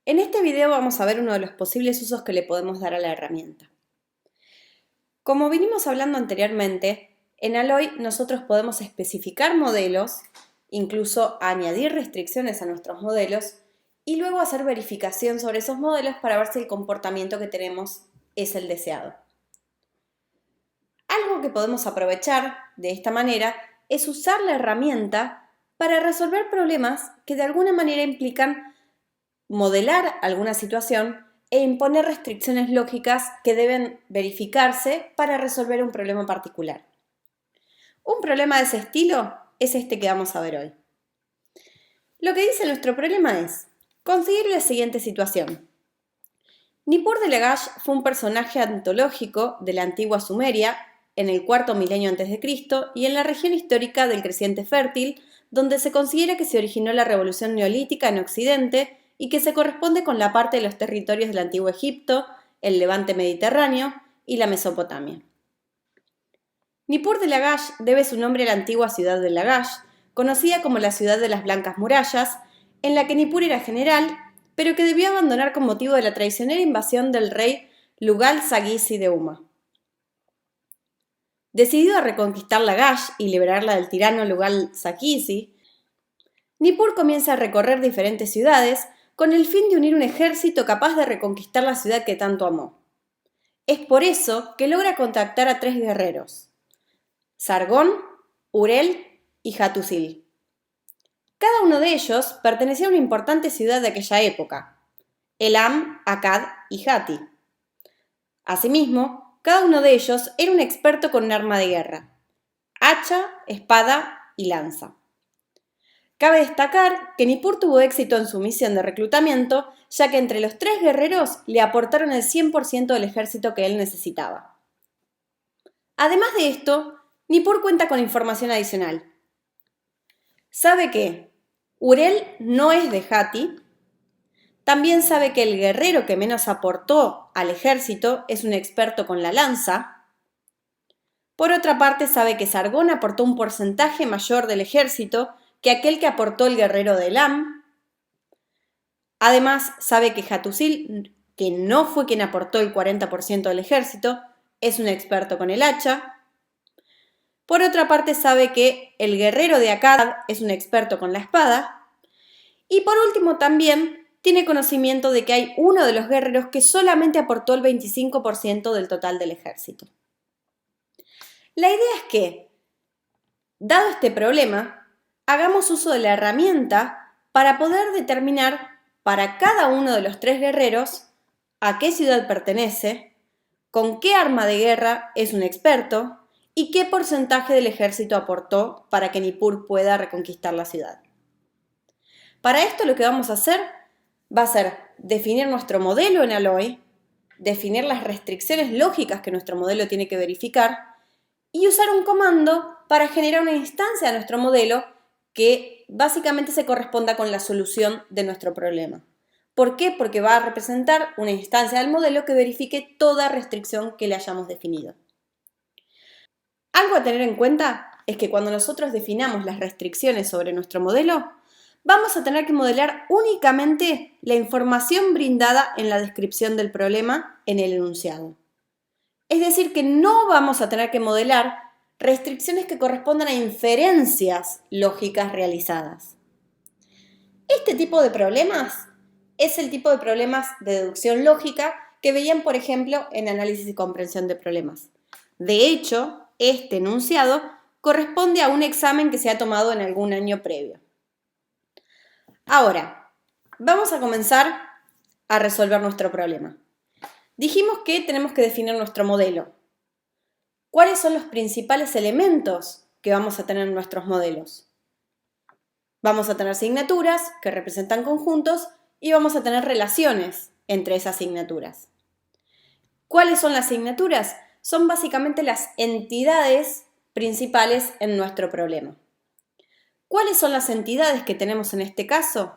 En este video vamos a ver uno de los posibles usos que le podemos dar a la herramienta. Como vinimos hablando anteriormente, en Alloy nosotros podemos especificar modelos, incluso añadir restricciones a nuestros modelos y luego hacer verificación sobre esos modelos para ver si el comportamiento que tenemos es el deseado. Algo que podemos aprovechar de esta manera es usar la herramienta para resolver problemas que de alguna manera implican modelar alguna situación e imponer restricciones lógicas que deben verificarse para resolver un problema particular. Un problema de ese estilo es este que vamos a ver hoy. Lo que dice nuestro problema es conseguir la siguiente situación. Nippur de Lagash fue un personaje antológico de la antigua Sumeria en el cuarto milenio a.C. y en la región histórica del Creciente Fértil, donde se considera que se originó la revolución neolítica en Occidente y que se corresponde con la parte de los territorios del Antiguo Egipto, el Levante Mediterráneo y la Mesopotamia. Nippur de Lagash debe su nombre a la antigua ciudad de Lagash, conocida como la ciudad de las Blancas Murallas, en la que Nippur era general, pero que debió abandonar con motivo de la traicionera invasión del rey Lugal-Sagizi de Umma. Decidido a reconquistar Lagash y liberarla del tirano Lugal-Sagizi, Nippur comienza a recorrer diferentes ciudades con el fin de unir un ejército capaz de reconquistar la ciudad que tanto amó. Es por eso que logra contactar a 3 guerreros: Sargón, Urel y Hattusil. Cada uno de ellos pertenecía a una importante ciudad de aquella época: Elam, Akkad y Hatti. Asimismo, cada uno de ellos era un experto con un arma de guerra: hacha, espada y lanza. Cabe destacar que Nippur tuvo éxito en su misión de reclutamiento, ya que entre los 3 guerreros le aportaron el 100% del ejército que él necesitaba. Además de esto, Nippur cuenta con información adicional. Sabe que Urel no es de Hatti. También sabe que el guerrero que menos aportó al ejército es un experto con la lanza. Por otra parte, sabe que Sargón aportó un porcentaje mayor del ejército que aquel que aportó el guerrero de Elam. Además, sabe que Hattusil, que no fue quien aportó el 40% del ejército, es un experto con el hacha. Por otra parte, sabe que el guerrero de Akkad es un experto con la espada. Y por último, también tiene conocimiento de que hay uno de los guerreros que solamente aportó el 25% del total del ejército. La idea es que, dado este problema, hagamos uso de la herramienta para poder determinar para cada uno de los 3 guerreros a qué ciudad pertenece, con qué arma de guerra es un experto y qué porcentaje del ejército aportó para que Nippur pueda reconquistar la ciudad. Para esto lo que vamos a hacer va a ser definir nuestro modelo en Alloy, definir las restricciones lógicas que nuestro modelo tiene que verificar y usar un comando para generar una instancia de nuestro modelo que básicamente se corresponda con la solución de nuestro problema. ¿Por qué? Porque va a representar una instancia del modelo que verifique toda restricción que le hayamos definido. Algo a tener en cuenta es que cuando nosotros definamos las restricciones sobre nuestro modelo, vamos a tener que modelar únicamente la información brindada en la descripción del problema en el enunciado. Es decir, que no vamos a tener que modelar restricciones que correspondan a inferencias lógicas realizadas. Este tipo de problemas es el tipo de problemas de deducción lógica que veían, por ejemplo, en análisis y comprensión de problemas. De hecho, este enunciado corresponde a un examen que se ha tomado en algún año previo. Ahora, vamos a comenzar a resolver nuestro problema. Dijimos que tenemos que definir nuestro modelo. ¿Cuáles son los principales elementos que vamos a tener en nuestros modelos? Vamos a tener asignaturas que representan conjuntos y vamos a tener relaciones entre esas asignaturas. ¿Cuáles son las asignaturas? Son básicamente las entidades principales en nuestro problema. ¿Cuáles son las entidades que tenemos en este caso?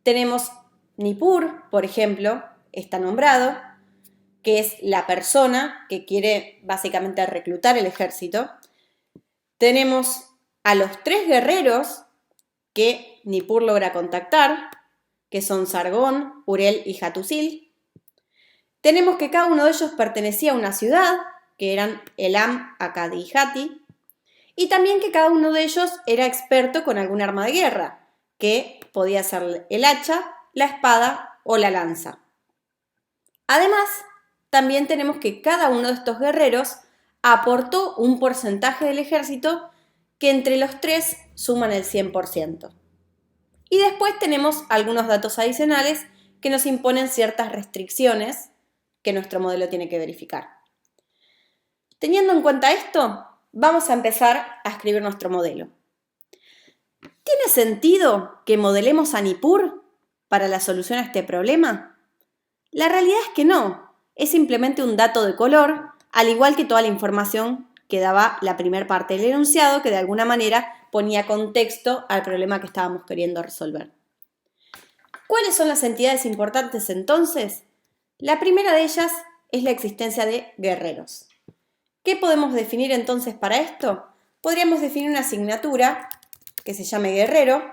Tenemos Nippur, por ejemplo, está nombrado, que es la persona que quiere básicamente reclutar el ejército. Tenemos a los 3 guerreros que Nippur logra contactar. que son Sargón, Urel y Hattusil. Tenemos que cada uno de ellos pertenecía a una ciudad, que eran Elam, Akkad y Hatti. Y también que cada uno de ellos era experto con algún arma de guerra, que podía ser el hacha, la espada o la lanza. Además, también tenemos que cada uno de estos guerreros aportó un porcentaje del ejército que entre los tres suman el 100%. Y después tenemos algunos datos adicionales que nos imponen ciertas restricciones que nuestro modelo tiene que verificar. Teniendo en cuenta esto, vamos a empezar a escribir nuestro modelo. ¿Tiene sentido que modelemos a Nippur para la solución a este problema? La realidad es que no, es simplemente un dato de color, al igual que toda la información que daba la primera parte del enunciado, que de alguna manera ponía contexto al problema que estábamos queriendo resolver. ¿Cuáles son las entidades importantes entonces? La primera de ellas es la existencia de guerreros. ¿Qué podemos definir entonces para esto? Podríamos definir una asignatura que se llame guerrero,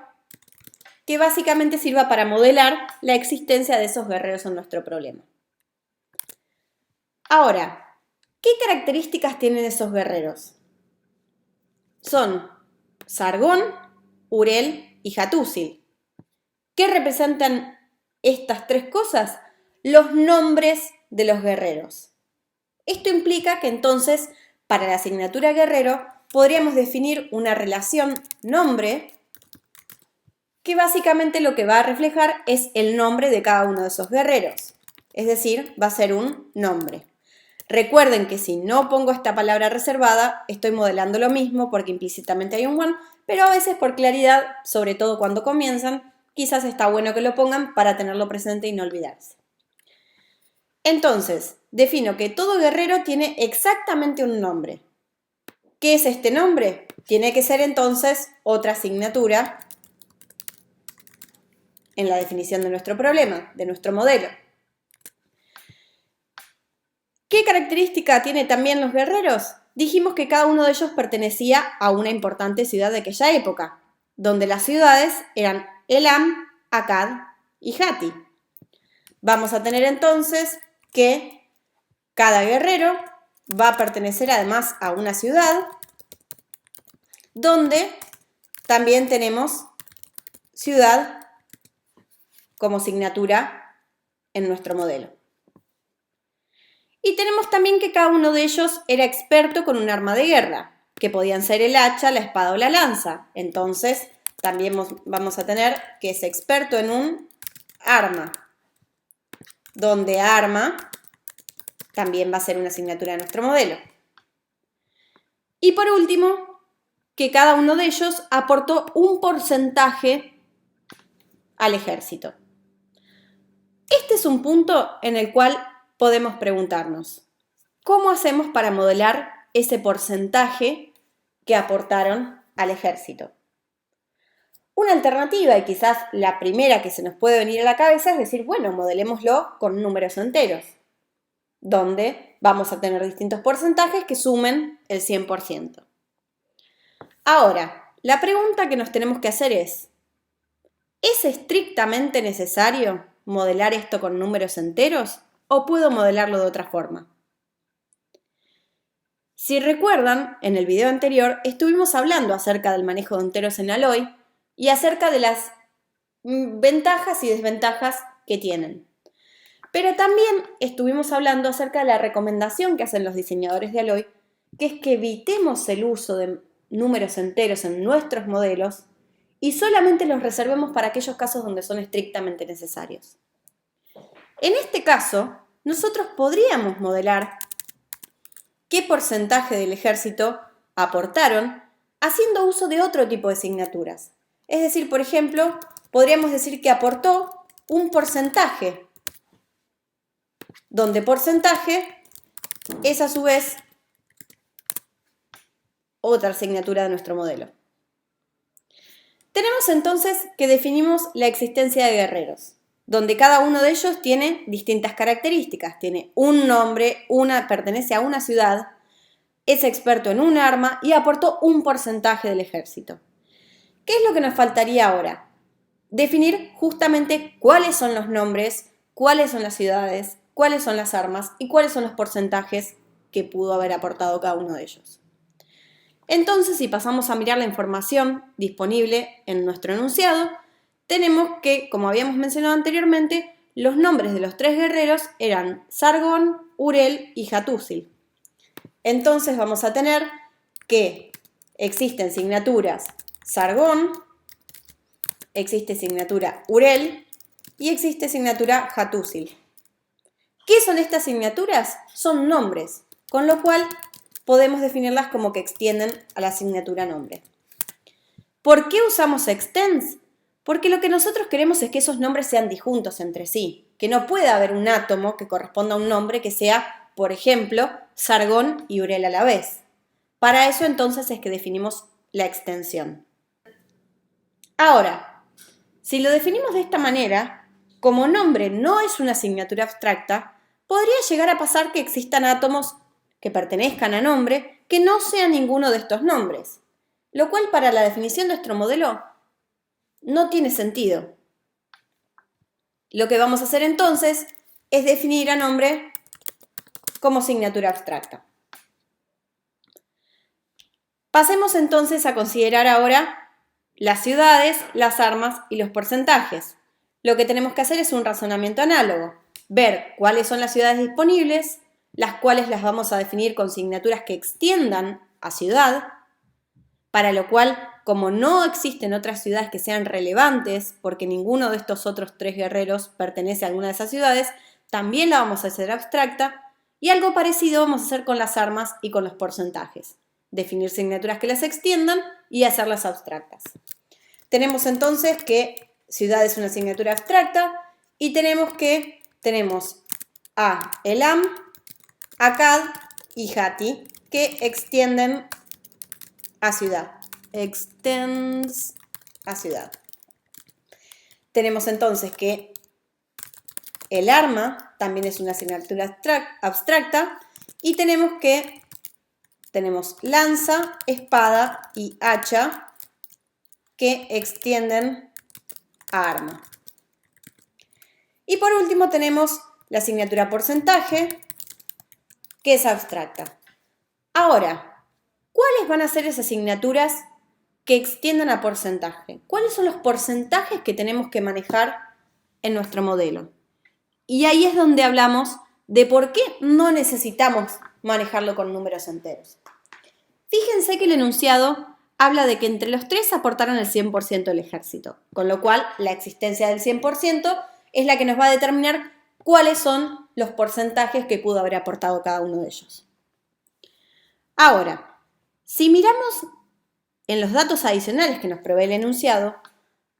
que básicamente sirva para modelar la existencia de esos guerreros en nuestro problema. Ahora, ¿qué características tienen esos guerreros? Son Sargón, Urel y Hattusil. ¿Qué representan estas tres cosas? Los nombres de los guerreros. Esto implica que entonces, para la asignatura guerrero, podríamos definir una relación nombre que básicamente lo que va a reflejar es el nombre de cada uno de esos guerreros. Es decir, va a ser un nombre. Recuerden que si no pongo esta palabra reservada, estoy modelando lo mismo porque implícitamente hay un one, pero a veces por claridad, sobre todo cuando comienzan, quizás está bueno que lo pongan para tenerlo presente y no olvidarse. Entonces, defino que todo guerrero tiene exactamente un nombre. ¿Qué es este nombre? Tiene que ser entonces otra asignatura en la definición de nuestro problema, de nuestro modelo. ¿Qué característica tienen también los guerreros? Dijimos que cada uno de ellos pertenecía a una importante ciudad de aquella época, donde las ciudades eran Elam, Akkad y Hatti. Vamos a tener entonces que cada guerrero va a pertenecer además a una ciudad donde también tenemos ciudad como asignatura en nuestro modelo. Y tenemos también que cada uno de ellos era experto con un arma de guerra, que podían ser el hacha, la espada o la lanza. Entonces, también vamos a tener que es experto en un arma, donde arma también va a ser una asignatura de nuestro modelo. Y por último, que cada uno de ellos aportó un porcentaje al ejército. Este es un punto en el cual podemos preguntarnos, ¿cómo hacemos para modelar ese porcentaje que aportaron al ejército? Una alternativa, y quizás la primera que se nos puede venir a la cabeza, es decir, bueno, modelémoslo con números enteros, donde vamos a tener distintos porcentajes que sumen el 100%. Ahora, la pregunta que nos tenemos que hacer ¿es estrictamente necesario modelar esto con números enteros o puedo modelarlo de otra forma? Si recuerdan, en el video anterior estuvimos hablando acerca del manejo de enteros en Alloy y acerca de las ventajas y desventajas que tienen. Pero también estuvimos hablando acerca de la recomendación que hacen los diseñadores de Alloy, que es que evitemos el uso de números enteros en nuestros modelos y solamente los reservemos para aquellos casos donde son estrictamente necesarios. En este caso, nosotros podríamos modelar qué porcentaje del ejército aportaron haciendo uso de otro tipo de asignaturas. Es decir, por ejemplo, podríamos decir que aportó un porcentaje, donde porcentaje es a su vez otra asignatura de nuestro modelo. Tenemos entonces que definimos la existencia de guerreros, donde cada uno de ellos tiene distintas características. Tiene un nombre, pertenece a una ciudad, es experto en un arma y aportó un porcentaje del ejército. ¿Qué es lo que nos faltaría ahora? definir justamente cuáles son los nombres, cuáles son las ciudades, cuáles son las armas y cuáles son los porcentajes que pudo haber aportado cada uno de ellos. Entonces, si pasamos a mirar la información disponible en nuestro enunciado, tenemos que, como habíamos mencionado anteriormente, los nombres de los 3 guerreros eran Sargón, Urel y Hattusil. Entonces vamos a tener que existen signaturas Sargón, existe signatura Urel y existe signatura Hattusil. ¿Qué son estas signaturas? Son nombres, con lo cual podemos definirlas como que extienden a la asignatura nombre. ¿Por qué usamos extends? Porque lo que nosotros queremos es que esos nombres sean disjuntos entre sí, que no pueda haber un átomo que corresponda a un nombre que sea, por ejemplo, Sargón y Urel a la vez. Para eso entonces es que definimos la extensión. Ahora, si lo definimos de esta manera, como nombre no es una asignatura abstracta, podría llegar a pasar que existan átomos que pertenezcan a nombre que no sean ninguno de estos nombres, lo cual para la definición de nuestro modelo no tiene sentido. Lo que vamos a hacer entonces es definir a nombre como asignatura abstracta. Pasemos entonces a considerar ahora las ciudades, las armas y los porcentajes. Lo que tenemos que hacer es un razonamiento análogo, ver cuáles son las ciudades disponibles, las cuales las vamos a definir con signaturas que extiendan a ciudad, para lo cual, como no existen otras ciudades que sean relevantes, porque ninguno de estos otros 3 guerreros pertenece a alguna de esas ciudades, también la vamos a hacer abstracta, y algo parecido vamos a hacer con las armas y con los porcentajes. Definir signaturas que las extiendan y hacerlas abstractas. Tenemos entonces que ciudad es una asignatura abstracta y tenemos a Elam, Akkad y Hati que extienden a ciudad. Extends a ciudad. Tenemos entonces que el arma también es una asignatura abstracta y tenemos lanza, espada y hacha que extienden a arma. Y por último tenemos la asignatura porcentaje que es abstracta. Ahora, ¿cuáles van a ser esas asignaturas que extiendan a porcentaje? ¿Cuáles son los porcentajes que tenemos que manejar en nuestro modelo? Y ahí es donde hablamos de por qué no necesitamos manejarlo con números enteros. Fíjense que el enunciado habla de que entre los 3 aportaron el 100% del ejército, con lo cual la existencia del 100% es la que nos va a determinar cuáles son los porcentajes que pudo haber aportado cada uno de ellos. Ahora, si miramos en los datos adicionales que nos provee el enunciado,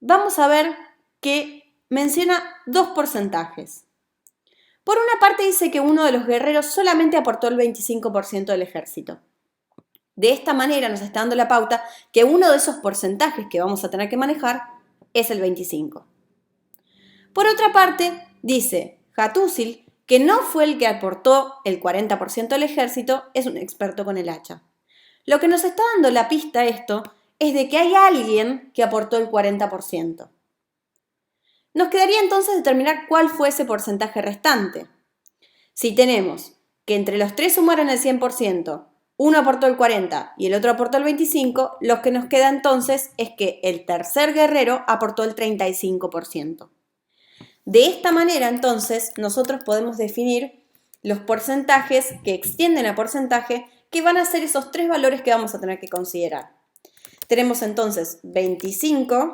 vamos a ver que menciona 2 porcentajes. Por una parte dice que uno de los guerreros solamente aportó el 25% del ejército. De esta manera nos está dando la pauta que uno de esos porcentajes que vamos a tener que manejar es el 25%. Por otra parte, dice Hattusil que no fue el que aportó el 40% del ejército, es un experto con el hacha. Lo que nos está dando la pista esto es de que hay alguien que aportó el 40%. Nos quedaría entonces determinar cuál fue ese porcentaje restante. Si tenemos que entre los 3 sumaron el 100%, uno aportó el 40% y el otro aportó el 25%, lo que nos queda entonces es que el tercer guerrero aportó el 35%. De esta manera, entonces, nosotros podemos definir los porcentajes que extienden a porcentaje, que van a ser esos 3 valores que vamos a tener que considerar. Tenemos entonces 25,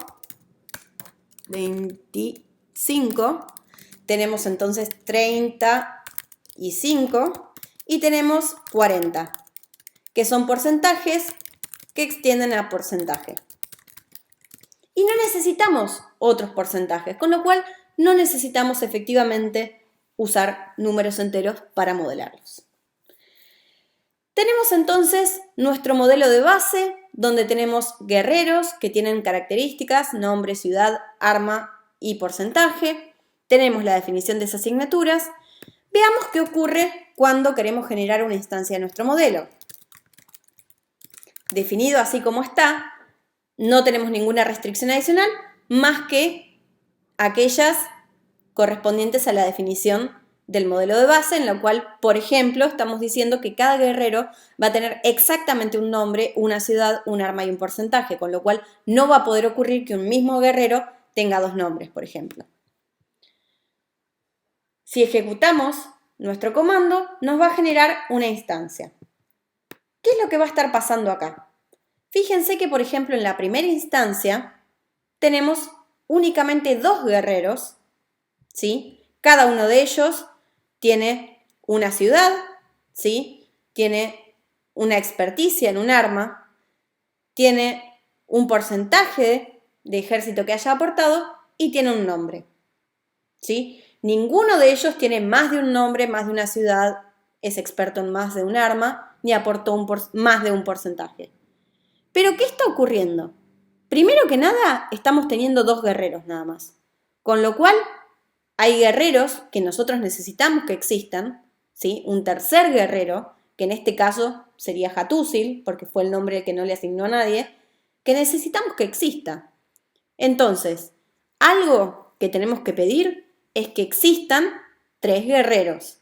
tenemos entonces 35 y tenemos 40, que son porcentajes que extienden a porcentaje. Y no necesitamos otros porcentajes, con lo cual no necesitamos efectivamente usar números enteros para modelarlos. Tenemos entonces nuestro modelo de base, donde tenemos guerreros que tienen características, nombre, ciudad, arma y porcentaje. Tenemos la definición de esas asignaturas. Veamos qué ocurre cuando queremos generar una instancia de nuestro modelo. Definido así como está, no tenemos ninguna restricción adicional, más que aquellas correspondientes a la definición del modelo de base, en la cual, por ejemplo, estamos diciendo que cada guerrero va a tener exactamente un nombre, una ciudad, un arma y un porcentaje, con lo cual no va a poder ocurrir que un mismo guerrero tenga dos nombres, por ejemplo. Si ejecutamos nuestro comando, nos va a generar una instancia. ¿Qué es lo que va a estar pasando acá? Fíjense que, por ejemplo, en la primera instancia tenemos únicamente dos guerreros, ¿sí? Cada uno de ellos tiene una ciudad, ¿sí? Tiene una experticia en un arma, tiene un porcentaje de ejército que haya aportado y tiene un nombre, ¿sí? Ninguno de ellos tiene más de un nombre, más de una ciudad, es experto en más de un arma, ni aportó más de un porcentaje. ¿Pero qué está ocurriendo? Primero que nada, estamos teniendo dos guerreros nada más. Con lo cual, hay guerreros que nosotros necesitamos que existan, ¿sí? Un tercer guerrero, que en este caso sería Hattusil, porque fue el nombre que no le asignó a nadie, que necesitamos que exista. Entonces, algo que tenemos que pedir es que existan tres guerreros.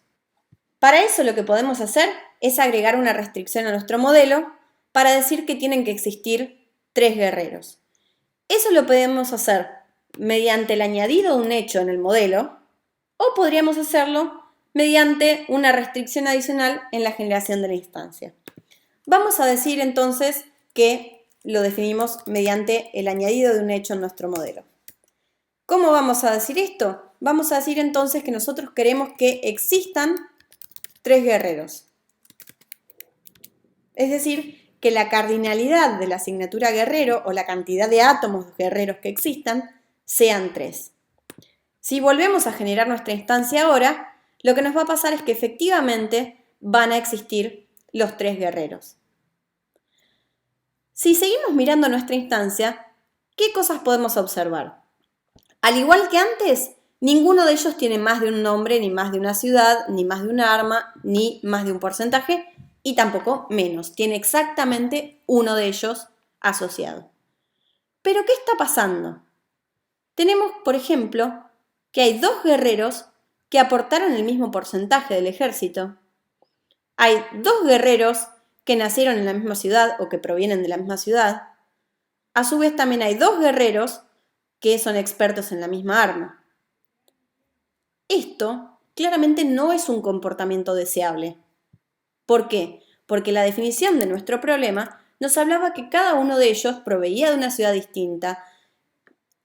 Para eso lo que podemos hacer es agregar una restricción a nuestro modelo para decir que tienen que existir tres guerreros. Eso lo podemos hacer mediante el añadido de un hecho en el modelo o podríamos hacerlo mediante una restricción adicional en la generación de la instancia. Vamos a decir entonces que lo definimos mediante el añadido de un hecho en nuestro modelo. ¿Cómo vamos a decir esto? Vamos a decir entonces que nosotros queremos que existan tres guerreros. Es decir, que la cardinalidad de la asignatura guerrero o la cantidad de átomos guerreros que existan sean 3. Si volvemos a generar nuestra instancia ahora, lo que nos va a pasar es que efectivamente van a existir los 3 guerreros. Si seguimos mirando nuestra instancia, ¿qué cosas podemos observar? Al igual que antes, ninguno de ellos tiene más de un nombre, ni más de una ciudad, ni más de un arma, ni más de un porcentaje, y tampoco menos. Tiene exactamente uno de ellos asociado. ¿Pero qué está pasando? Tenemos, por ejemplo, que hay dos guerreros que aportaron el mismo porcentaje del ejército. Hay dos guerreros que nacieron en la misma ciudad o que provienen de la misma ciudad. A su vez también hay dos guerreros que son expertos en la misma arma. Esto claramente no es un comportamiento deseable. ¿Por qué? Porque la definición de nuestro problema nos hablaba que cada uno de ellos proveía de una ciudad distinta,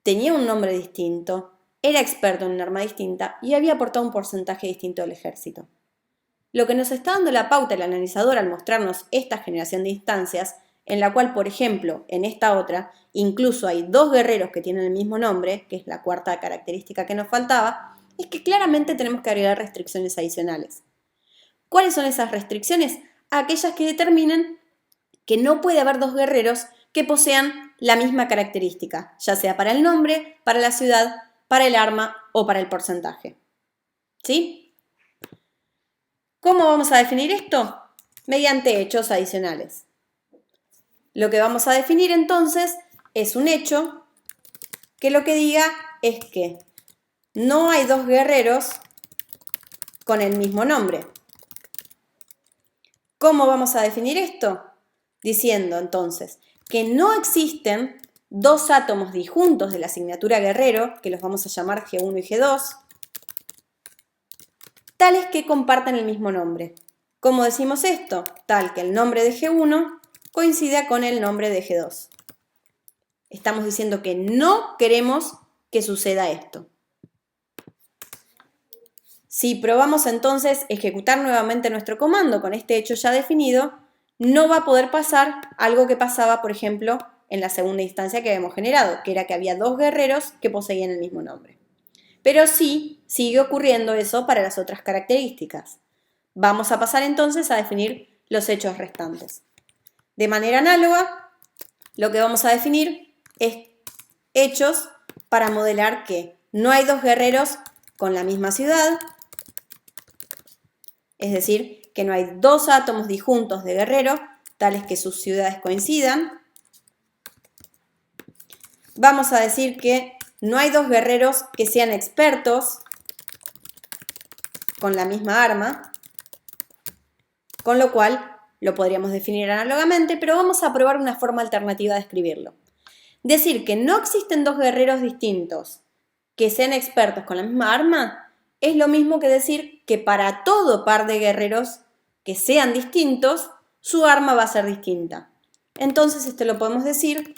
tenía un nombre distinto, era experto en un arma distinta y había aportado un porcentaje distinto al ejército. Lo que nos está dando la pauta el analizador al mostrarnos esta generación de instancias, en la cual, por ejemplo, en esta otra, incluso hay dos guerreros que tienen el mismo nombre, que es la cuarta característica que nos faltaba, es que claramente tenemos que agregar restricciones adicionales. ¿Cuáles son esas restricciones? Aquellas que determinen que no puede haber dos guerreros que posean la misma característica, ya sea para el nombre, para la ciudad, para el arma o para el porcentaje. ¿Sí? ¿Cómo vamos a definir esto? Mediante hechos adicionales. Lo que vamos a definir entonces es un hecho que lo que diga es que no hay dos guerreros con el mismo nombre. ¿Cómo vamos a definir esto? Diciendo entonces que no existen dos átomos disjuntos de la asignatura guerrero, que los vamos a llamar G1 y G2, tales que compartan el mismo nombre. ¿Cómo decimos esto? Tal que el nombre de G1 coincida con el nombre de G2. Estamos diciendo que no queremos que suceda esto. Si probamos entonces ejecutar nuevamente nuestro comando con este hecho ya definido, no va a poder pasar algo que pasaba, por ejemplo, en la segunda instancia que habíamos generado, que era que había dos guerreros que poseían el mismo nombre. Pero sí sigue ocurriendo eso para las otras características. Vamos a pasar entonces a definir los hechos restantes. De manera análoga, lo que vamos a definir es hechos para modelar que no hay dos guerreros con la misma ciudad, es decir, que no hay dos átomos disjuntos de guerrero, tales que sus ciudades coincidan. vamos a decir que no hay dos guerreros que sean expertos con la misma arma, con lo cual lo podríamos definir análogamente, pero vamos a probar una forma alternativa de escribirlo. Decir que no existen dos guerreros distintos que sean expertos con la misma arma es lo mismo que decir que para todo par de guerreros que sean distintos, su arma va a ser distinta. Entonces esto lo podemos decir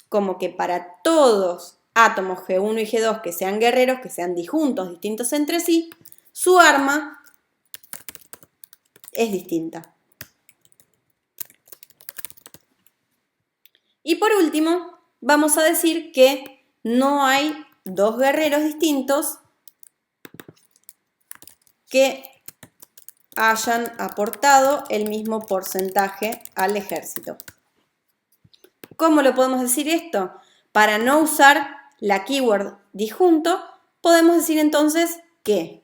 como que para todos átomos G1 y G2 que sean guerreros, que sean disjuntos, distintos entre sí, su arma es distinta. Y por último, vamos a decir que no hay dos guerreros distintos que hayan aportado el mismo porcentaje al ejército. ¿Cómo lo podemos decir esto? Para no usar la keyword disjunto, podemos decir entonces que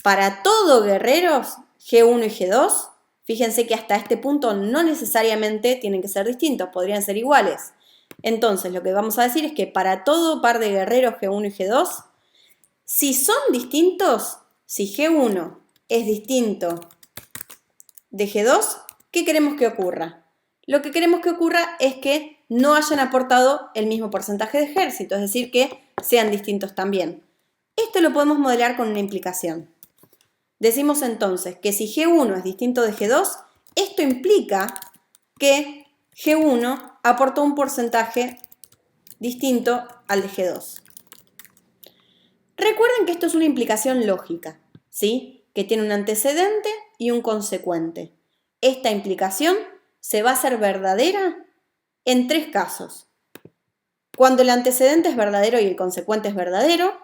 para todo guerreros G1 y G2, fíjense que hasta este punto no necesariamente tienen que ser distintos, podrían ser iguales. Entonces lo que vamos a decir es que para todo par de guerreros G1 y G2, si son distintos, si G1 es distinto de G2, ¿qué queremos que ocurra? Lo que queremos que ocurra es que no hayan aportado el mismo porcentaje de ejército, es decir, que sean distintos también. Esto lo podemos modelar con una implicación. Decimos entonces que si G1 es distinto de G2, esto implica que G1 aportó un porcentaje distinto al de G2. Recuerden que esto es una implicación lógica, ¿sí? Que tiene un antecedente y un consecuente. Esta implicación se va a hacer verdadera en tres casos. Cuando el antecedente es verdadero y el consecuente es verdadero,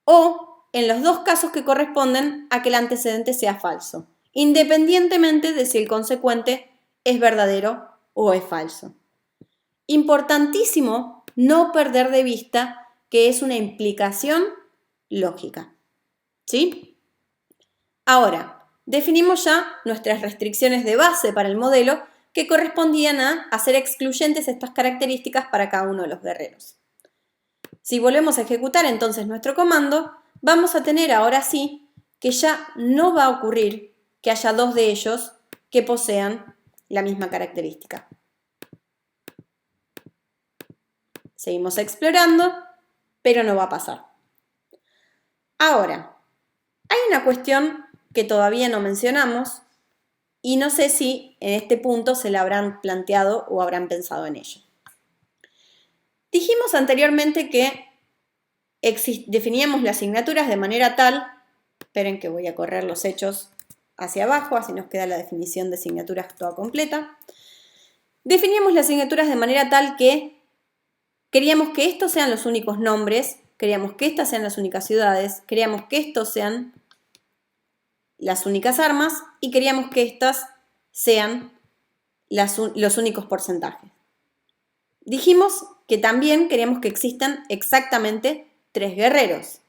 o en los dos casos que corresponden a que el antecedente sea falso, independientemente de si el consecuente es verdadero o es falso. Importantísimo no perder de vista que es una implicación lógica, ¿sí? Ahora, definimos ya nuestras restricciones de base para el modelo que correspondían a hacer excluyentes estas características para cada uno de los guerreros. Si volvemos a ejecutar entonces nuestro comando, vamos a tener ahora sí que ya no va a ocurrir que haya dos de ellos que posean la misma característica. Seguimos explorando, pero no va a pasar. Ahora, hay una cuestión que todavía no mencionamos y no sé si en este punto se la habrán planteado o habrán pensado en ello. Dijimos anteriormente que definíamos las asignaturas de manera tal, esperen que voy a correr los hechos hacia abajo, así nos queda la definición de asignaturas toda completa. Definíamos las asignaturas de manera tal que queríamos que estos sean los únicos nombres, queríamos que estas sean las únicas ciudades, queríamos que estos sean las únicas armas y queríamos que estas sean los únicos porcentajes. Dijimos que también queríamos que existan exactamente 3 guerreros,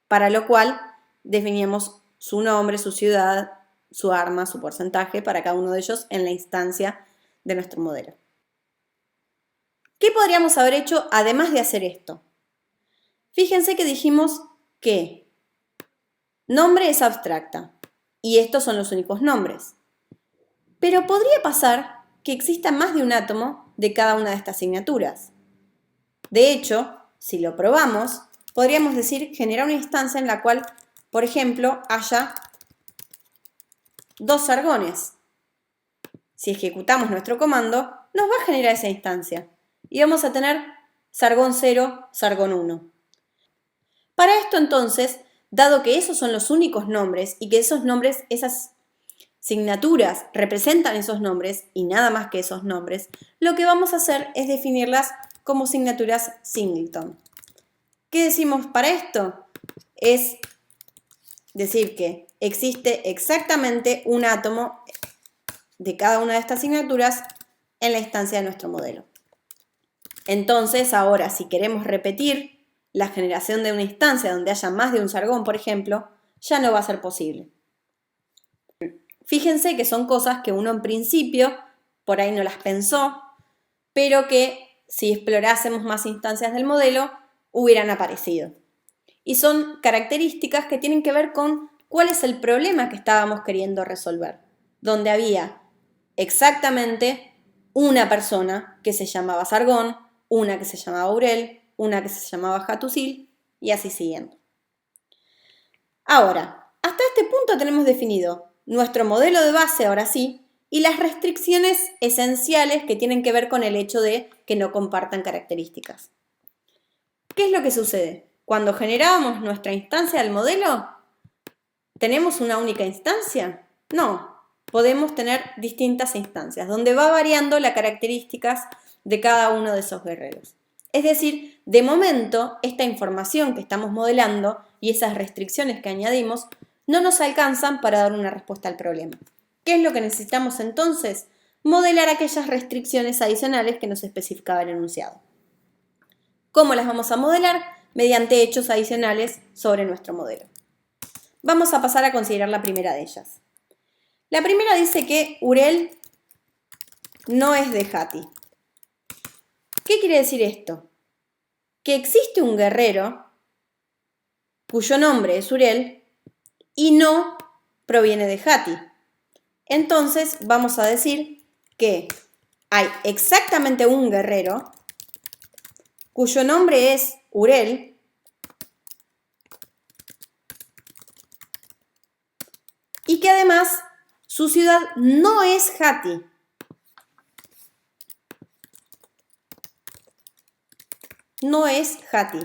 para lo cual definíamos su nombre, su ciudad, su arma, su porcentaje para cada uno de ellos en la instancia de nuestro modelo. ¿Qué podríamos haber hecho además de hacer esto? Fíjense que dijimos que nombre es abstracta y estos son los únicos nombres. Pero podría pasar que exista más de un átomo de cada una de estas asignaturas. De hecho, si lo probamos, podríamos decir generar una instancia en la cual, por ejemplo, haya 2 sargones. Si ejecutamos nuestro comando, nos va a generar esa instancia. Y vamos a tener sargón 0, sargón 1. Para esto entonces, dado que esos son los únicos nombres y que esos nombres, esas asignaturas representan esos nombres y nada más que esos nombres, lo que vamos a hacer es definirlas como asignaturas singleton. ¿Qué decimos para esto? Es decir que existe exactamente un átomo de cada una de estas asignaturas en la instancia de nuestro modelo. Entonces, ahora, si queremos repetir la generación de una instancia donde haya más de un sargón, por ejemplo, ya no va a ser posible. Fíjense que son cosas que uno en principio por ahí no las pensó, pero que si explorásemos más instancias del modelo, hubieran aparecido. Y son características que tienen que ver con cuál es el problema que estábamos queriendo resolver, donde había exactamente una persona que se llamaba Sargón, una que se llamaba Aurel, una que se llamaba Hattusil y así siguiendo. Ahora, hasta este punto tenemos definido nuestro modelo de base, ahora sí, y las restricciones esenciales que tienen que ver con el hecho de que no compartan características. ¿Qué es lo que sucede? Cuando generábamos nuestra instancia del modelo, ¿tenemos una única instancia? No, podemos tener distintas instancias, donde va variando las características de cada uno de esos guerreros. Es decir, de momento, esta información que estamos modelando y esas restricciones que añadimos no nos alcanzan para dar una respuesta al problema. ¿Qué es lo que necesitamos entonces? Modelar aquellas restricciones adicionales que nos especificaba el enunciado. ¿Cómo las vamos a modelar? Mediante hechos adicionales sobre nuestro modelo. Vamos a pasar a considerar la primera de ellas. La primera dice que Urel no es de Hati. ¿Qué quiere decir esto? Que existe un guerrero cuyo nombre es Urel y no proviene de Hati. Entonces vamos a decir que hay exactamente un guerrero cuyo nombre es Urel y que además su ciudad no es Hati. No es Hati.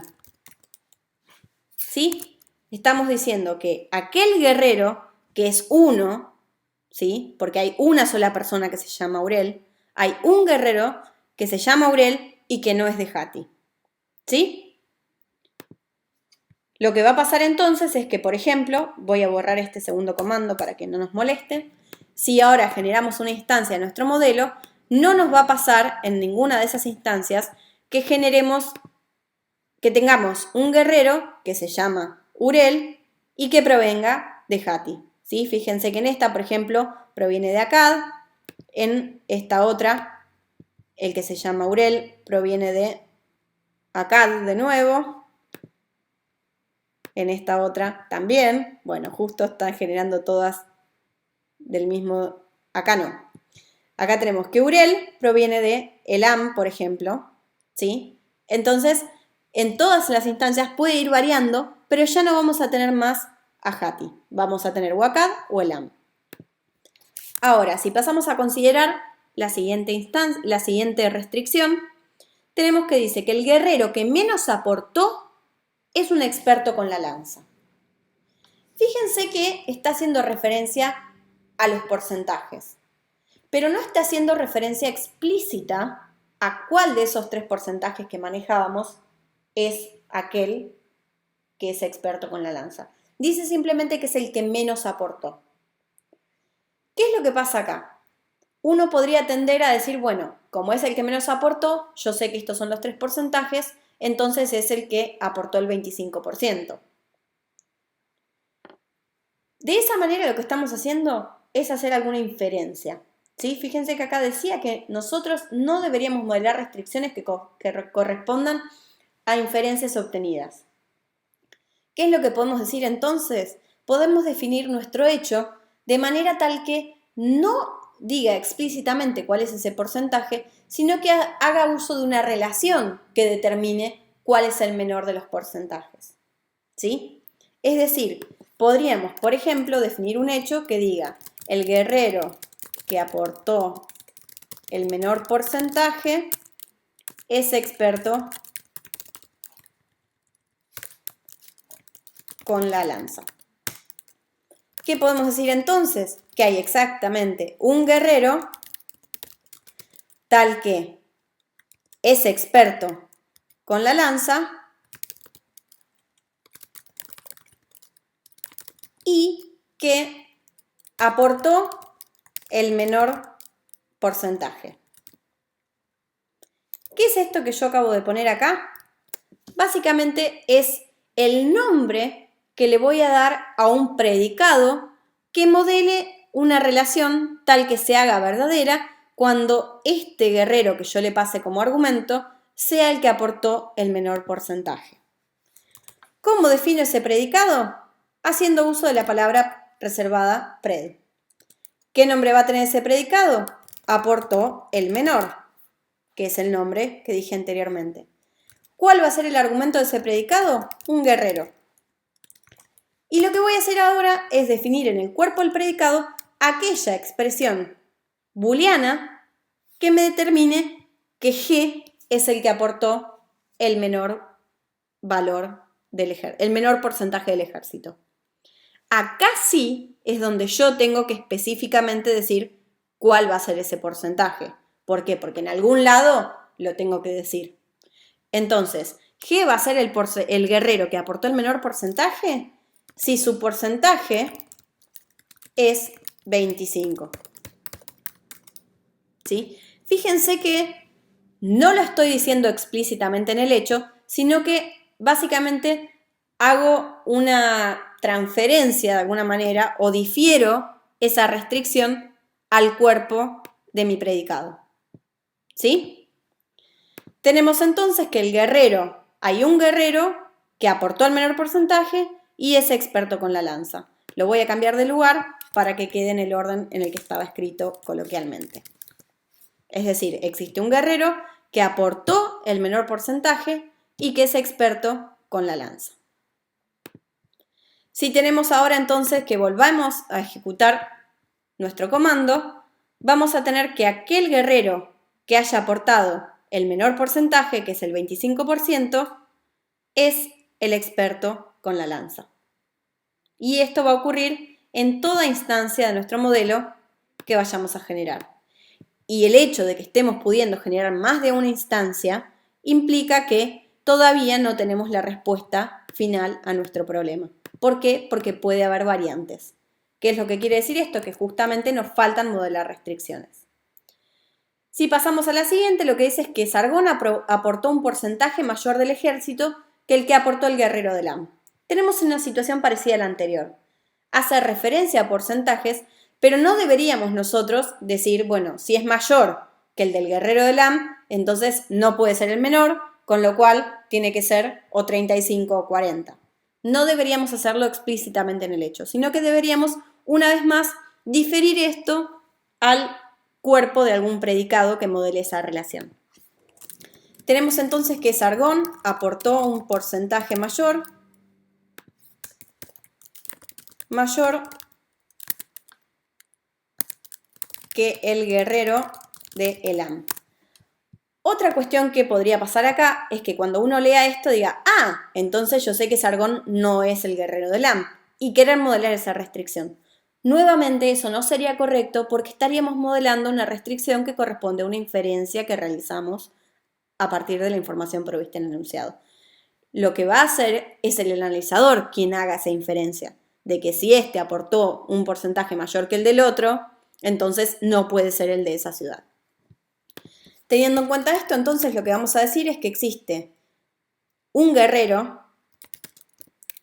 ¿Sí? Estamos diciendo que aquel guerrero, que es uno, ¿sí? Porque hay una sola persona que se llama Urel, hay un guerrero que se llama Urel y que no es de Hati. ¿Sí? Lo que va a pasar entonces es que, por ejemplo, voy a borrar este segundo comando para que no nos moleste. Si ahora generamos una instancia de nuestro modelo, no nos va a pasar en ninguna de esas instancias que tengamos un guerrero que se llama Urel y que provenga de Hati. ¿Sí? Fíjense que en esta, por ejemplo, proviene de Akkad, en esta otra, el que se llama Urel proviene de Akkad de nuevo, en esta otra también, bueno, justo están generando todas del mismo, acá no. Acá tenemos que Urel proviene de Elam, por ejemplo, ¿sí? Entonces, en todas las instancias puede ir variando, pero ya no vamos a tener más a Hati. Vamos a tener o Akkad o Elam. Ahora, si pasamos a considerar la siguiente restricción, tenemos que dice que el guerrero que menos aportó es un experto con la lanza. Fíjense que está haciendo referencia a los porcentajes, pero no está haciendo referencia explícita a cuál de esos 3 porcentajes que manejábamos es aquel que es experto con la lanza. Dice simplemente que es el que menos aportó. ¿Qué es lo que pasa acá? Uno podría tender a decir, bueno, como es el que menos aportó, yo sé que estos son los 3 porcentajes, entonces es el que aportó el 25%. De esa manera lo que estamos haciendo es hacer alguna inferencia. ¿Sí? Fíjense que acá decía que nosotros no deberíamos modelar restricciones que correspondan a inferencias obtenidas. ¿Qué es lo que podemos decir entonces? Podemos definir nuestro hecho de manera tal que no diga explícitamente cuál es ese porcentaje, sino que haga uso de una relación que determine cuál es el menor de los porcentajes. ¿Sí? Es decir, podríamos, por ejemplo, definir un hecho que diga el guerrero que aportó el menor porcentaje es experto con la lanza. ¿Qué podemos decir entonces? Que hay exactamente un guerrero tal que es experto con la lanza y que aportó el menor porcentaje. ¿Qué es esto que yo acabo de poner acá? Básicamente es el nombre que le voy a dar a un predicado que modele una relación tal que se haga verdadera cuando este guerrero que yo le pase como argumento sea el que aportó el menor porcentaje. ¿Cómo defino ese predicado? Haciendo uso de la palabra reservada pred. ¿Qué nombre va a tener ese predicado? Aportó el menor, que es el nombre que dije anteriormente. ¿Cuál va a ser el argumento de ese predicado? Un guerrero. Y lo que voy a hacer ahora es definir en el cuerpo del predicado aquella expresión booleana que me determine que G es el que aportó el menor valor el menor porcentaje del ejército. Acá sí es donde yo tengo que específicamente decir cuál va a ser ese porcentaje. ¿Por qué? Porque en algún lado lo tengo que decir. Entonces, ¿G va a ser el guerrero que aportó el menor porcentaje? Si su porcentaje es 25. ¿Sí? Fíjense que no lo estoy diciendo explícitamente en el hecho, sino que básicamente hago una transferencia de alguna manera o difiero esa restricción al cuerpo de mi predicado. ¿Sí? Tenemos entonces que hay un guerrero que aportó el menor porcentaje y es experto con la lanza. Lo voy a cambiar de lugar para que quede en el orden en el que estaba escrito coloquialmente. Es decir, existe un guerrero que aportó el menor porcentaje y que es experto con la lanza. Si tenemos ahora entonces que volvamos a ejecutar nuestro comando, vamos a tener que aquel guerrero que haya aportado el menor porcentaje, que es el 25%, es el experto con la lanza. Y esto va a ocurrir en toda instancia de nuestro modelo que vayamos a generar. Y el hecho de que estemos pudiendo generar más de una instancia implica que todavía no tenemos la respuesta final a nuestro problema. ¿Por qué? Porque puede haber variantes. ¿Qué es lo que quiere decir esto? Que justamente nos faltan modelar restricciones. Si pasamos a la siguiente, lo que dice es que Sargón aportó un porcentaje mayor del ejército que el que aportó el guerrero de Lam. Tenemos una situación parecida a la anterior. Hace referencia a porcentajes, pero no deberíamos nosotros decir, bueno, si es mayor que el del guerrero de Lam, entonces no puede ser el menor, con lo cual tiene que ser o 35 o 40. No deberíamos hacerlo explícitamente en el hecho, sino que deberíamos, una vez más, diferir esto al cuerpo de algún predicado que modele esa relación. Tenemos entonces que Sargón aportó un porcentaje mayor que el guerrero de Elam. Otra cuestión que podría pasar acá es que cuando uno lea esto diga, entonces yo sé que Sargón no es el guerrero de Elam, y querer modelar esa restricción. Nuevamente eso no sería correcto porque estaríamos modelando una restricción que corresponde a una inferencia que realizamos a partir de la información provista en el enunciado. Lo que va a hacer es el analizador quien haga esa inferencia, de que si este aportó un porcentaje mayor que el del otro, entonces no puede ser el de esa ciudad. Teniendo en cuenta esto, entonces lo que vamos a decir es que existe un guerrero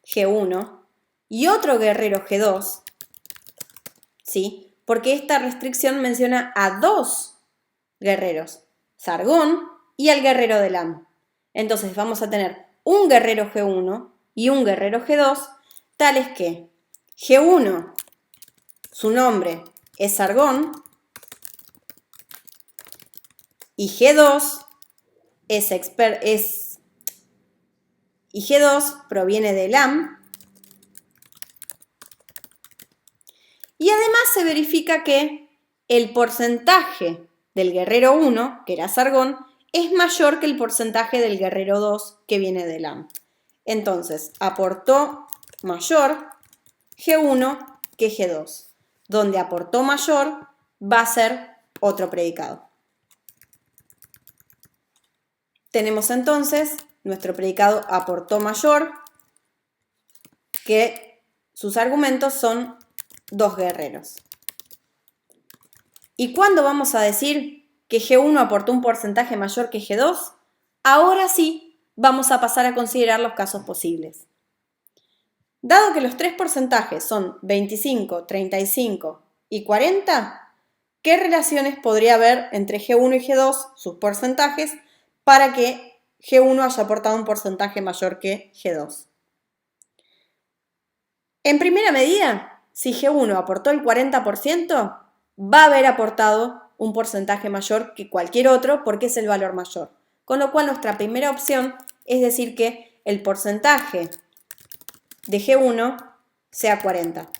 G1 y otro guerrero G2, ¿sí? Porque esta restricción menciona a dos guerreros, Sargón y al guerrero de Lam. Entonces vamos a tener un guerrero G1 y un guerrero G2, tales que G1, su nombre es Sargón, y G2 y G2 proviene de Lam. Y además se verifica que el porcentaje del guerrero 1, que era Sargón, es mayor que el porcentaje del guerrero 2, que viene de Lam. Entonces, aportó mayor G1 que G2. Donde aportó mayor va a ser otro predicado. Tenemos entonces nuestro predicado aportó mayor, que sus argumentos son dos guerreros. ¿Y cuándo vamos a decir que G1 aportó un porcentaje mayor que G2? Ahora sí vamos a pasar a considerar los casos posibles. Dado que los tres porcentajes son 25, 35 y 40, ¿qué relaciones podría haber entre G1 y G2, sus porcentajes, para que G1 haya aportado un porcentaje mayor que G2. En primera medida, si G1 aportó el 40%, va a haber aportado un porcentaje mayor que cualquier otro porque es el valor mayor. Con lo cual nuestra primera opción es decir que el porcentaje de G1 sea 40.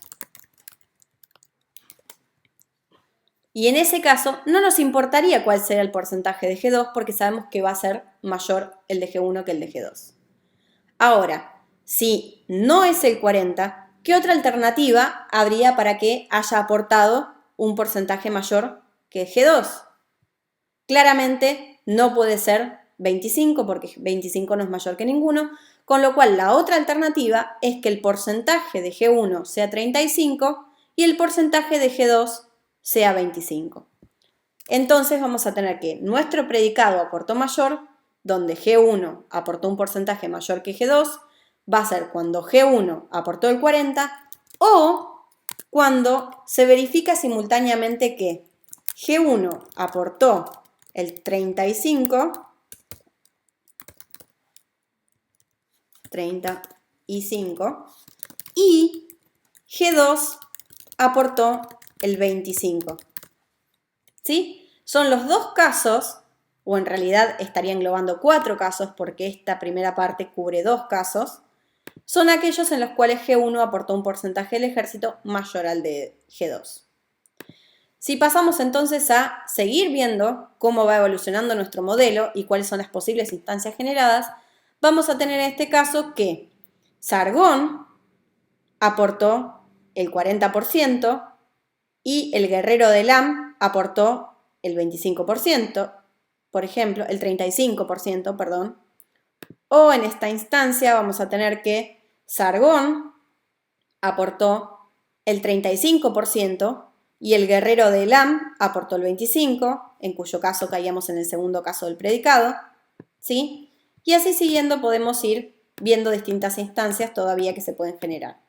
Y en ese caso no nos importaría cuál sea el porcentaje de G2 porque sabemos que va a ser mayor el de G1 que el de G2. Ahora, si no es el 40, ¿qué otra alternativa habría para que haya aportado un porcentaje mayor que G2? Claramente no puede ser 25 porque 25 no es mayor que ninguno, con lo cual la otra alternativa es que el porcentaje de G1 sea 35 y el porcentaje de G2 sea 25. Entonces vamos a tener que nuestro predicado aportó mayor, donde G1 aportó un porcentaje mayor que G2, va a ser cuando G1 aportó el 40 o cuando se verifica simultáneamente que G1 aportó el 35 y G2 aportó el 25. ¿Sí? Son los dos casos, o en realidad estaría englobando 4 casos porque esta primera parte cubre 2 casos, son aquellos en los cuales G1 aportó un porcentaje del ejército mayor al de G2. Si pasamos entonces a seguir viendo cómo va evolucionando nuestro modelo y cuáles son las posibles instancias generadas, vamos a tener en este caso que Sargón aportó el 40% y el guerrero de Elam aportó el 25%, por ejemplo, el 35%, perdón. O en esta instancia vamos a tener que Sargón aportó el 35% y el guerrero de Elam aportó el 25%, en cuyo caso caíamos en el segundo caso del predicado, ¿sí? Y así siguiendo podemos ir viendo distintas instancias todavía que se pueden generar.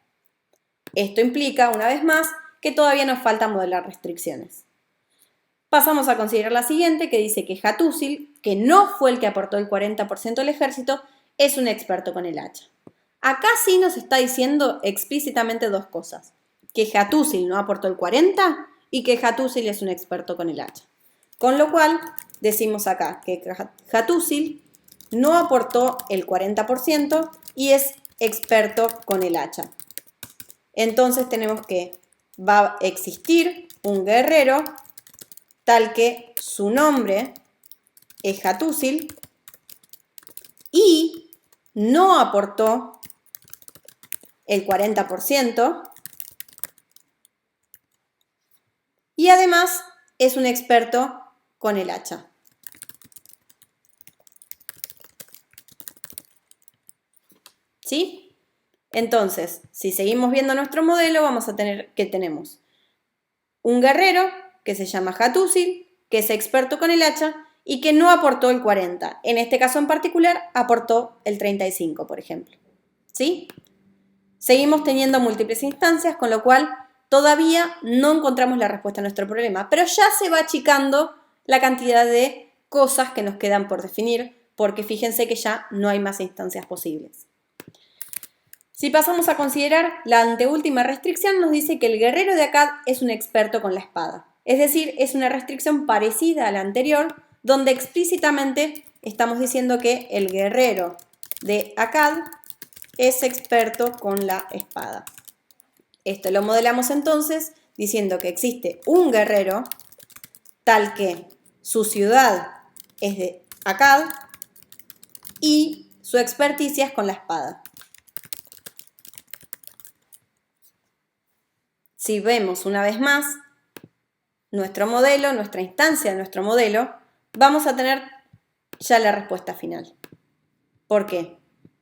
Esto implica, una vez más, que todavía nos falta modelar restricciones. Pasamos a considerar la siguiente, que dice que Hattusil, que no fue el que aportó el 40% del ejército, es un experto con el hacha. Acá sí nos está diciendo explícitamente dos cosas, que Hattusil no aportó el 40% y que Hattusil es un experto con el hacha. Con lo cual, decimos acá que Hattusil no aportó el 40% y es experto con el hacha. Entonces tenemos que va a existir un guerrero tal que su nombre es Hattusil y no aportó el 40% y además es un experto con el hacha. ¿Sí? Entonces, si seguimos viendo nuestro modelo, vamos a tener que tenemos un guerrero que se llama Hattusil, que es experto con el hacha y que no aportó el 40%. En este caso en particular, aportó el 35%, por ejemplo. ¿Sí? Seguimos teniendo múltiples instancias, con lo cual todavía no encontramos la respuesta a nuestro problema, pero ya se va achicando la cantidad de cosas que nos quedan por definir, porque fíjense que ya no hay más instancias posibles. Si pasamos a considerar la anteúltima restricción, nos dice que el guerrero de Akkad es un experto con la espada. Es decir, es una restricción parecida a la anterior, donde explícitamente estamos diciendo que el guerrero de Akkad es experto con la espada. Esto lo modelamos entonces diciendo que existe un guerrero tal que su ciudad es de Akkad y su experticia es con la espada. Si vemos una vez más nuestro modelo, nuestra instancia de nuestro modelo, vamos a tener ya la respuesta final. ¿Por qué?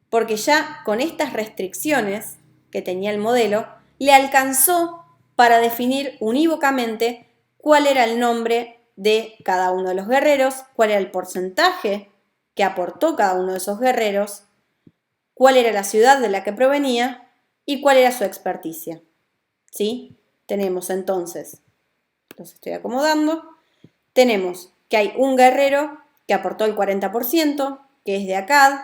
Porque ya con estas restricciones que tenía el modelo, le alcanzó para definir unívocamente cuál era el nombre de cada uno de los guerreros, cuál era el porcentaje que aportó cada uno de esos guerreros, cuál era la ciudad de la que provenía y cuál era su experticia. ¿Sí? Tenemos entonces, los estoy acomodando, tenemos que hay un guerrero que aportó el 40%, que es de Akkad,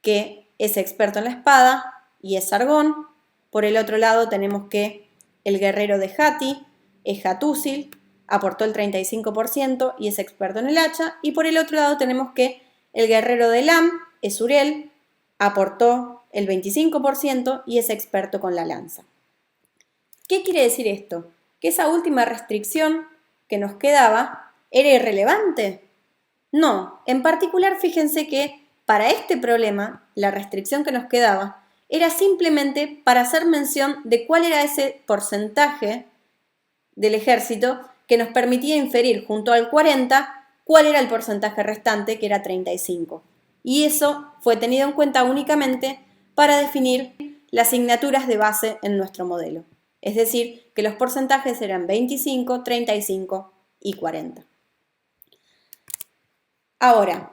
que es experto en la espada y es Sargón. Por el otro lado tenemos que el guerrero de Hati es Hattusil, aportó el 35% y es experto en el hacha. Y por el otro lado tenemos que el guerrero de Elam es Urel, aportó el 25% y es experto con la lanza. ¿Qué quiere decir esto? Que esa última restricción que nos quedaba era irrelevante. No, en particular fíjense que para este problema la restricción que nos quedaba era simplemente para hacer mención de cuál era ese porcentaje del ejército que nos permitía inferir junto al 40 cuál era el porcentaje restante, que era 35. Y eso fue tenido en cuenta únicamente para definir las asignaturas de base en nuestro modelo. Es decir, que los porcentajes eran 25, 35 y 40. Ahora,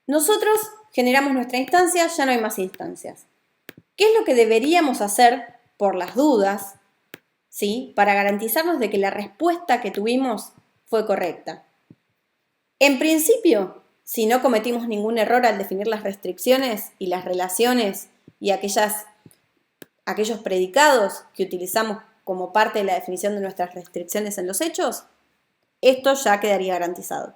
nosotros generamos nuestra instancia, ya no hay más instancias. ¿Qué es lo que deberíamos hacer por las dudas, ¿sí?, para garantizarnos de que la respuesta que tuvimos fue correcta? En principio, si no cometimos ningún error al definir las restricciones y las relaciones y aquellos predicados que utilizamos como parte de la definición de nuestras restricciones en los hechos, esto ya quedaría garantizado.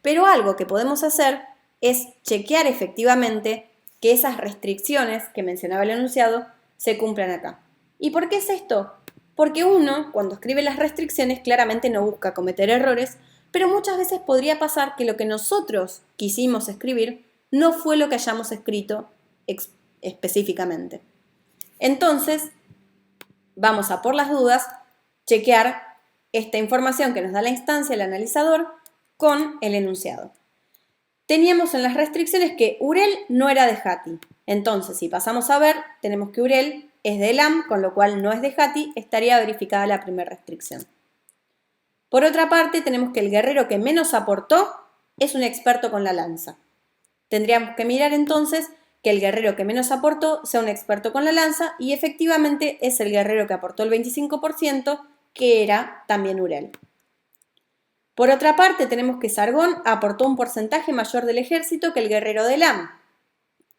Pero algo que podemos hacer es chequear efectivamente que esas restricciones que mencionaba el enunciado se cumplan acá. ¿Y por qué es esto? Porque uno, cuando escribe las restricciones, claramente no busca cometer errores, pero muchas veces podría pasar que lo que nosotros quisimos escribir no fue lo que hayamos escrito específicamente. Entonces, vamos a, por las dudas, chequear esta información que nos da la instancia, el analizador, con el enunciado. Teníamos en las restricciones que Urel no era de Hati. Entonces, si pasamos a ver, tenemos que Urel es de Elam, con lo cual no es de Hati, estaría verificada la primera restricción. Por otra parte, tenemos que el guerrero que menos aportó es un experto con la lanza. Tendríamos que mirar entonces que el guerrero que menos aportó sea un experto con la lanza y efectivamente es el guerrero que aportó el 25%, que era también Urel. Por otra parte, tenemos que Sargón aportó un porcentaje mayor del ejército que el guerrero de Elam.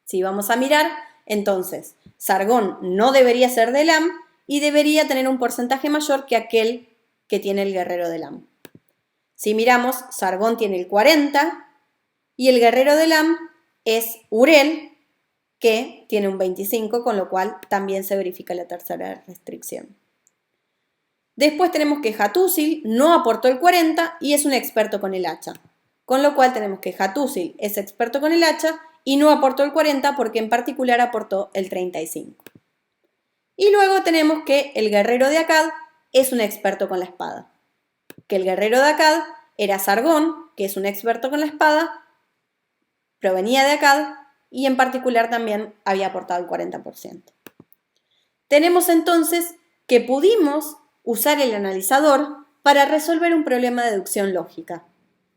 Si vamos a mirar, entonces, Sargón no debería ser de Elam y debería tener un porcentaje mayor que aquel que tiene el guerrero de Elam. Si miramos, Sargón tiene el 40 y el guerrero de Elam es Urel, que tiene un 25, con lo cual también se verifica la tercera restricción. Después tenemos que Hattusil no aportó el 40 y es un experto con el hacha. Con lo cual tenemos que Hattusil es experto con el hacha y no aportó el 40 porque en particular aportó el 35. Y luego tenemos que el guerrero de Akkad es un experto con la espada. Que el guerrero de Akkad era Sargón, que es un experto con la espada, provenía de Akkad y en particular también había aportado el 40%. Tenemos entonces que pudimos usar el analizador para resolver un problema de deducción lógica.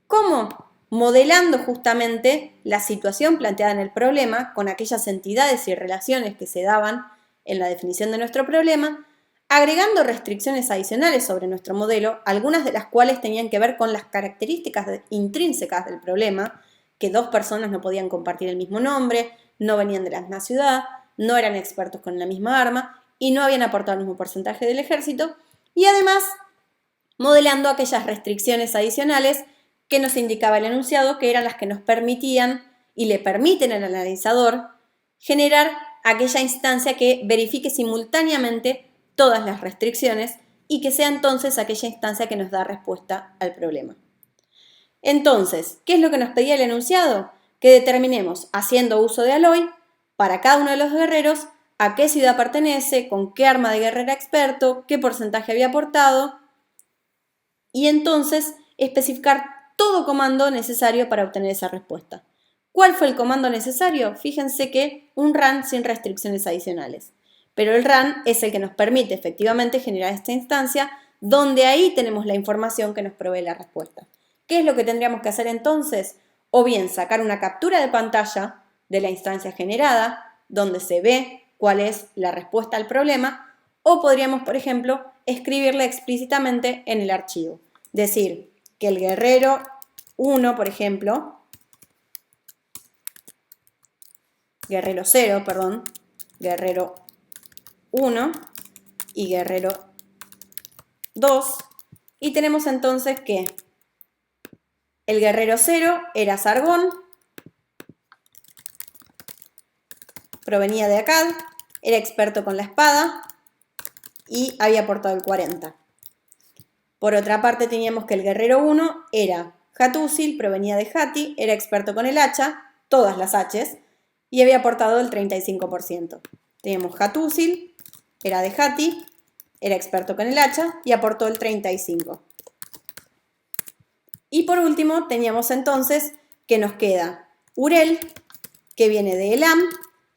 ¿Cómo? Modelando justamente la situación planteada en el problema con aquellas entidades y relaciones que se daban en la definición de nuestro problema, agregando restricciones adicionales sobre nuestro modelo, algunas de las cuales tenían que ver con las características intrínsecas del problema, que dos personas no podían compartir el mismo nombre, no venían de la misma ciudad, no eran expertos con la misma arma y no habían aportado el mismo porcentaje del ejército, y además modelando aquellas restricciones adicionales que nos indicaba el enunciado, que eran las que nos permitían y le permiten al analizador generar aquella instancia que verifique simultáneamente todas las restricciones y que sea entonces aquella instancia que nos da respuesta al problema. Entonces, ¿qué es lo que nos pedía el enunciado? Que determinemos, haciendo uso de Aloy, para cada uno de los guerreros, a qué ciudad pertenece, con qué arma de guerrero experto, qué porcentaje había aportado, y entonces especificar todo comando necesario para obtener esa respuesta. ¿Cuál fue el comando necesario? Fíjense que un run sin restricciones adicionales. Pero el run es el que nos permite efectivamente generar esta instancia, donde ahí tenemos la información que nos provee la respuesta. ¿Qué es lo que tendríamos que hacer entonces? O bien sacar una captura de pantalla de la instancia generada, donde se ve cuál es la respuesta al problema, o podríamos, por ejemplo, escribirla explícitamente en el archivo. Decir que el guerrero 1, por ejemplo, guerrero 0, perdón, guerrero 1 y guerrero 2. Y tenemos entonces que el guerrero 0 era Sargón, provenía de Akkad, era experto con la espada y había aportado el 40. Por otra parte teníamos que el guerrero 1 era Hattusil, provenía de Hati, era experto con el hacha, todas las Hs, y había aportado el 35%. Teníamos Hattusil, era de Hati, era experto con el hacha y aportó el 35%. Y por último teníamos entonces que nos queda Urel, que viene de Elam,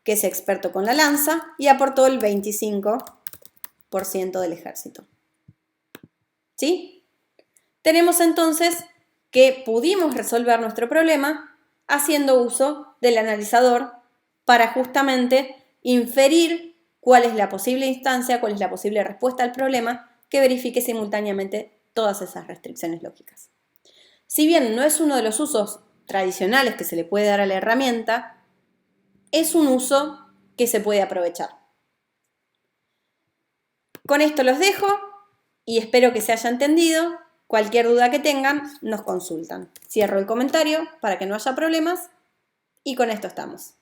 que es experto con la lanza y aportó el 25% del ejército. ¿Sí? Tenemos entonces que pudimos resolver nuestro problema haciendo uso del analizador para justamente inferir cuál es la posible instancia, cuál es la posible respuesta al problema que verifique simultáneamente todas esas restricciones lógicas. Si bien no es uno de los usos tradicionales que se le puede dar a la herramienta, es un uso que se puede aprovechar. Con esto los dejo y espero que se haya entendido. Cualquier duda que tengan, nos consultan. Cierro el comentario para que no haya problemas y con esto estamos.